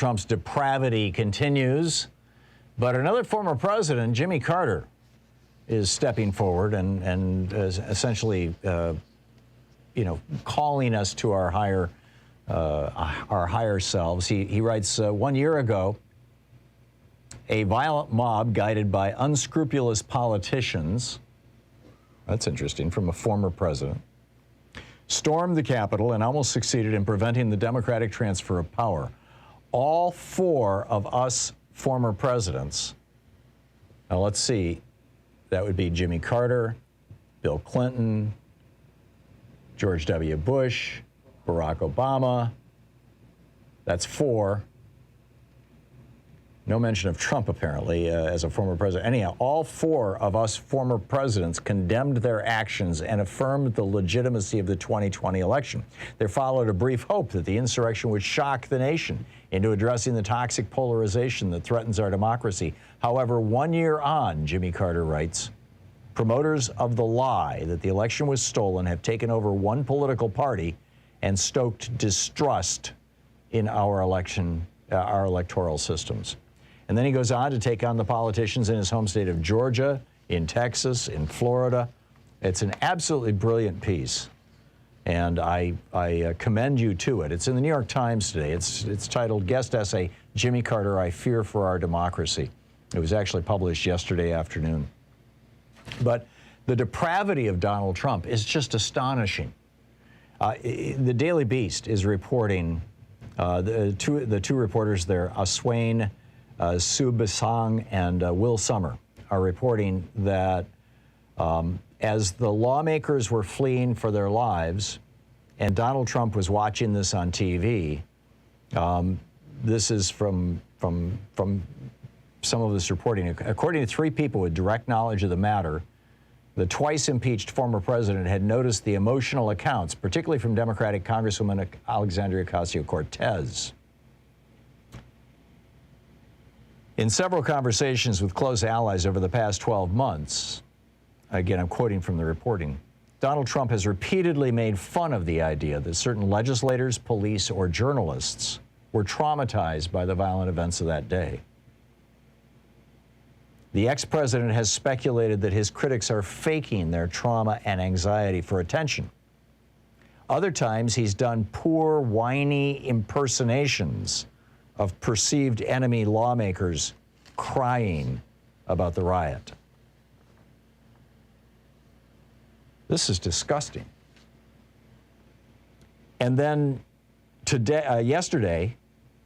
Trump's depravity continues, but another former president, Jimmy Carter, is stepping forward and essentially, calling us to our higher selves. He writes, 1 year ago, a violent mob guided by unscrupulous politicians, that's interesting, from a former president, stormed the Capitol and almost succeeded in preventing the democratic transfer of power. All four of us former presidents, now let's see, that would be Jimmy Carter, Bill Clinton, George W. Bush, Barack Obama. That's four. No mention of Trump, apparently, as a former president. Anyhow, all four of us former presidents condemned their actions and affirmed the legitimacy of the 2020 election. There followed a brief hope that the insurrection would shock the nation into addressing the toxic polarization that threatens our democracy. However, 1 year on, Jimmy Carter writes, promoters of the lie that the election was stolen have taken over one political party and stoked distrust in our electoral systems. And then he goes on to take on the politicians in his home state of Georgia, in Texas, in Florida. It's an absolutely brilliant piece, and I commend you to it. It's in the New York Times today. It's titled Guest Essay, Jimmy Carter, I Fear for Our Democracy. It was actually published yesterday afternoon. But the depravity of Donald Trump is just astonishing. The Daily Beast is reporting, the two reporters there, Aswain Subasang and Will Sommer, are reporting that as the lawmakers were fleeing for their lives and Donald Trump was watching this on TV, this is from some of this reporting. According to three people with direct knowledge of the matter, the twice impeached former president had noticed the emotional accounts, particularly from Democratic Congresswoman Alexandria Ocasio-Cortez. In several conversations with close allies over the past 12 months, again, I'm quoting from the reporting, Donald Trump has repeatedly made fun of the idea that certain legislators, police, or journalists were traumatized by the violent events of that day. The ex-president has speculated that his critics are faking their trauma and anxiety for attention. Other times, he's done poor, whiny impersonations of perceived enemy lawmakers crying about the riot. This is disgusting. And then today, yesterday,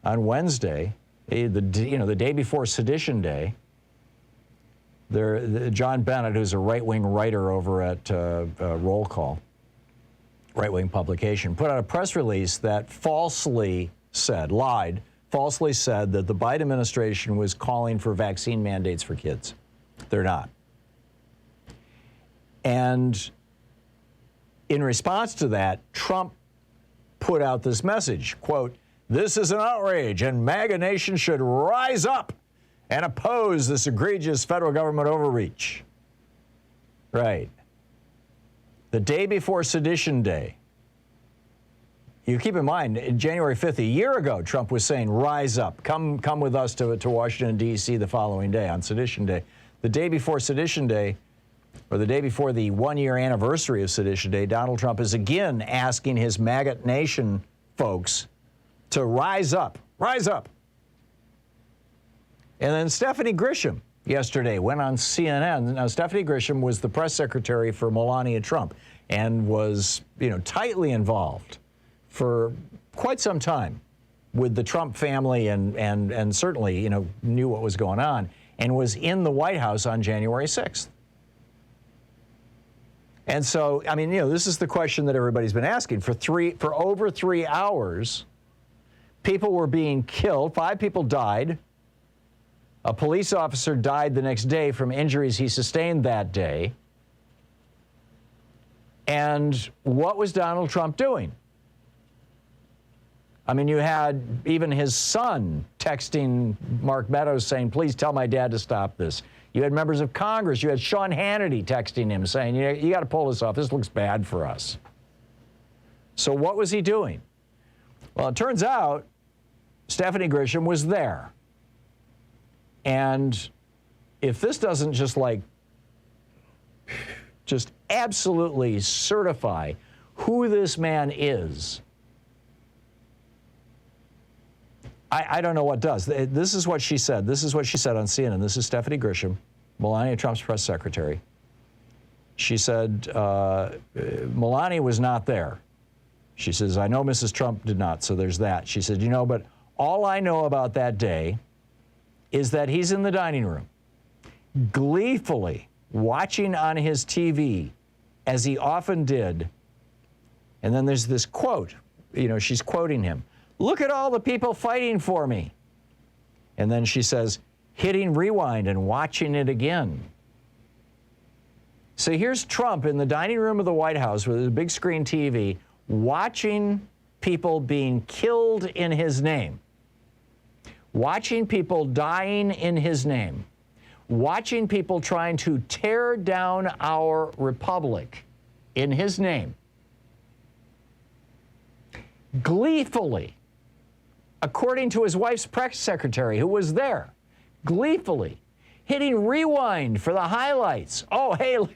on Wednesday, the day before Sedition Day, John Bennett, who's a right-wing writer over at Roll Call, right-wing publication, put out a press release that falsely said that the Biden administration was calling for vaccine mandates for kids. They're not. And in response to that, Trump put out this message, quote, "This is an outrage and MAGA Nation should rise up and oppose this egregious federal government overreach." Right. The day before Sedition Day. You keep in mind, January 5th, a year ago, Trump was saying, rise up, come with us to Washington, D.C. the following day on Sedition Day. The day before Sedition Day, or the day before the one-year anniversary of Sedition Day, Donald Trump is again asking his MAGA Nation folks to rise up, rise up. And then Stephanie Grisham yesterday went on CNN. Now, Stephanie Grisham was the press secretary for Melania Trump and was, tightly involved for quite some time with the Trump family and certainly, knew what was going on and was in the White House on January 6th. And so, this is the question that everybody's been asking. For over 3 hours, people were being killed. 5 people died. A police officer died the next day from injuries he sustained that day. And what was Donald Trump doing? You had even his son texting Mark Meadows saying, please tell my dad to stop this. You had members of Congress. You had Sean Hannity texting him saying, you got to pull this off. This looks bad for us. So what was he doing? Well, it turns out Stephanie Grisham was there. And if this doesn't just absolutely certify who this man is, I don't know what does. This is what she said. This is what she said on CNN. This is Stephanie Grisham, Melania Trump's press secretary. She said Melania was not there. She says, I know Mrs. Trump did not, so there's that. She said, but all I know about that day is that he's in the dining room, gleefully watching on his TV, as he often did. And then there's this quote, she's quoting him. Look at all the people fighting for me. And then she says, hitting rewind and watching it again. So here's Trump in the dining room of the White House with a big screen TV, watching people being killed in his name, watching people dying in his name, watching people trying to tear down our republic in his name, gleefully, according to his wife's press secretary, who was there, gleefully hitting rewind for the highlights. Oh, hey, look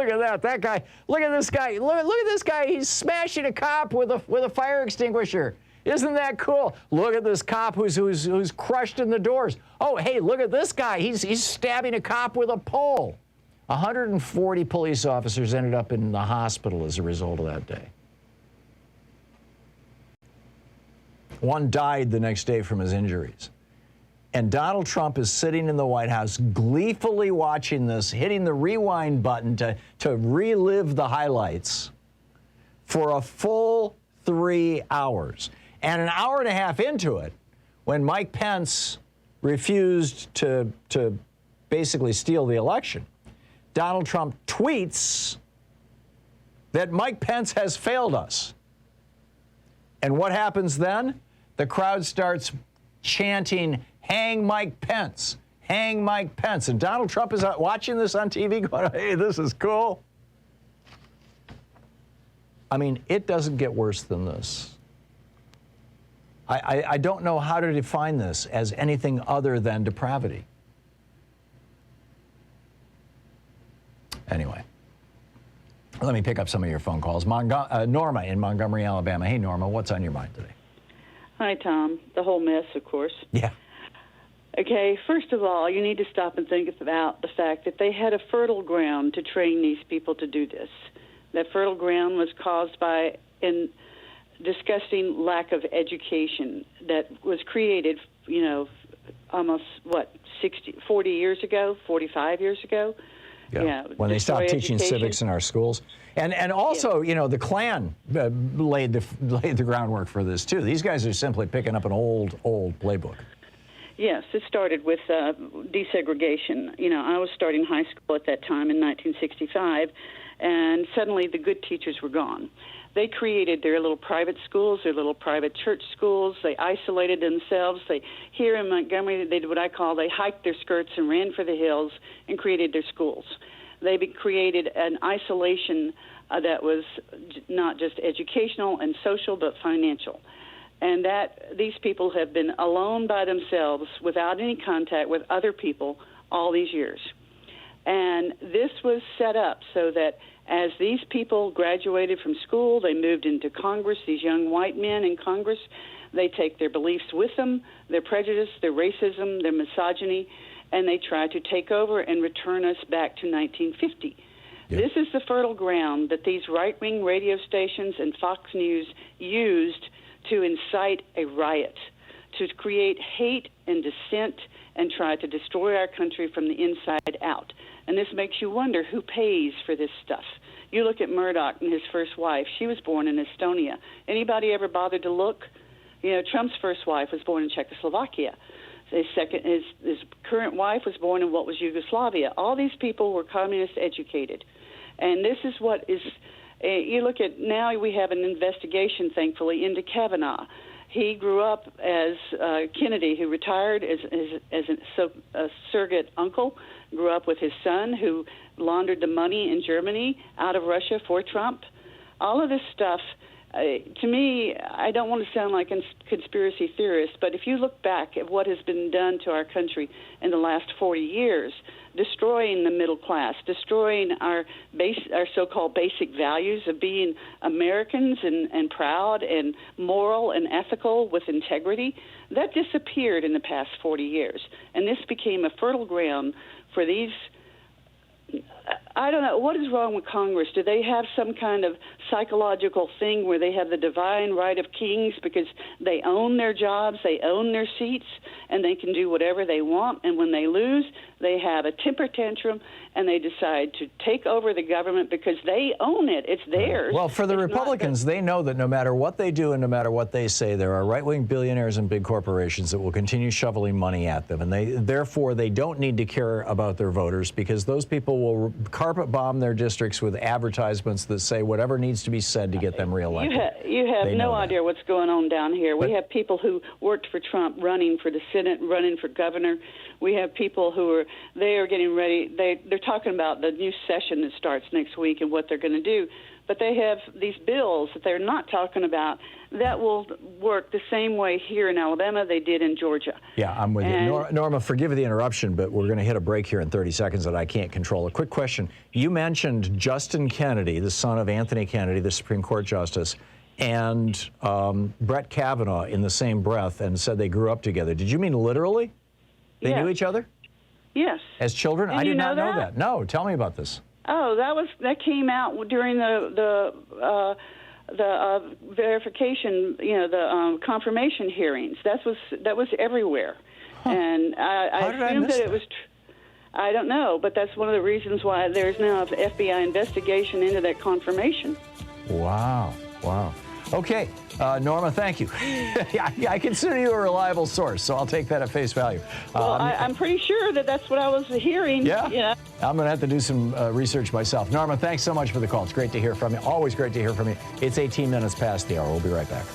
at that. That guy, look at this guy. Look at this guy. He's smashing a cop with a fire extinguisher. Isn't that cool? Look at this cop who's crushed in the doors. Oh, hey, look at this guy. He's stabbing a cop with a pole. 140 police officers ended up in the hospital as a result of that day. One died the next day from his injuries. And Donald Trump is sitting in the White House gleefully watching this, hitting the rewind button to relive the highlights for a full 3 hours. And an hour and a half into it, when Mike Pence refused to basically steal the election, Donald Trump tweets that Mike Pence has failed us. And what happens then? The crowd starts chanting, hang Mike Pence, hang Mike Pence. And Donald Trump is watching this on TV going, hey, this is cool. I mean, it doesn't get worse than this. I don't know how to define this as anything other than depravity. Anyway, let me pick up some of your phone calls. Norma in Montgomery, Alabama. Hey, Norma, what's on your mind today? Hi, Tom. The whole mess, of course. Yeah. Okay, first of all, you need to stop and think about the fact that they had a fertile ground to train these people to do this. That fertile ground was caused by a disgusting lack of education that was created, almost, 40 years ago, 45 years ago? Yeah, when they stopped teaching civics in our schools. And also, the Klan laid the groundwork for this, too. These guys are simply picking up an old playbook. Yes, it started with desegregation. I was starting high school at that time in 1965, and suddenly the good teachers were gone. They created their little private schools, their little private church schools. They isolated themselves. Here in Montgomery, they did what I call, they hiked their skirts and ran for the hills and created their schools. They created an isolation that was not just educational and social, but financial. And that these people have been alone by themselves without any contact with other people all these years. And this was set up so that as these people graduated from school, they moved into Congress, these young white men in Congress, they take their beliefs with them, their prejudice, their racism, their misogyny, and they try to take over and return us back to 1950. Yep. This is the fertile ground that these right-wing radio stations and Fox News used to incite a riot, to create hate and dissent and try to destroy our country from the inside out. And this makes you wonder who pays for this stuff. You look at Murdoch and his first wife. She was born in Estonia. Anybody ever bothered to look? Trump's first wife was born in Czechoslovakia. His current wife was born in what was Yugoslavia. All these people were communist educated. And this is what is, you look at, now we have an investigation, thankfully, into Kavanaugh. He grew up as Kennedy, who retired as a surrogate uncle, grew up with his son, who laundered the money in Germany out of Russia for Trump. All of this stuff to me, I don't want to sound like a conspiracy theorist, but if you look back at what has been done to our country in the last 40 years, destroying the middle class, destroying our so-called basic values of being Americans and proud and moral and ethical with integrity, that disappeared in the past 40 years. And this became a fertile ground for these. I don't know. What is wrong with Congress? Do they have some kind of psychological thing where they have the divine right of kings because they own their jobs, they own their seats, and they can do whatever they want? And when they lose, they have a temper tantrum and they decide to take over the government because they own it. It's theirs. Well, for the Republicans, they know that no matter what they do and no matter what they say, there are right-wing billionaires and big corporations that will continue shoveling money at them. And therefore, they don't need to care about their voters because those people will carpet bomb their districts with advertisements that say whatever needs to be said to get them reelected. You have no idea what's going on down here. We have people who worked for Trump running for the Senate, running for governor. We have people who are getting ready. They're talking about the new session that starts next week and what they're going to do. But they have these bills that they're not talking about that will work the same way here in Alabama they did in Georgia. Yeah, I'm with you. Norma, forgive the interruption, but we're going to hit a break here in 30 seconds that I can't control. A quick question. You mentioned Justin Kennedy, the son of Anthony Kennedy, the Supreme Court Justice, and Brett Kavanaugh in the same breath and said they grew up together. Did you mean literally? They knew each other? Yes. As children? And I did not know that. No, tell me about this. Oh, that came out during the verification, the confirmation hearings. That was everywhere, and I assumed that it was. I don't know, but that's one of the reasons why there's now an FBI investigation into that confirmation. Wow. Okay, Norma, thank you. I consider you a reliable source, so I'll take that at face value. Well, I'm pretty sure that's what I was hearing. Yeah. I'm going to have to do some research myself. Norma, thanks so much for the call. It's great to hear from you. Always great to hear from you. It's 18 minutes past the hour. We'll be right back.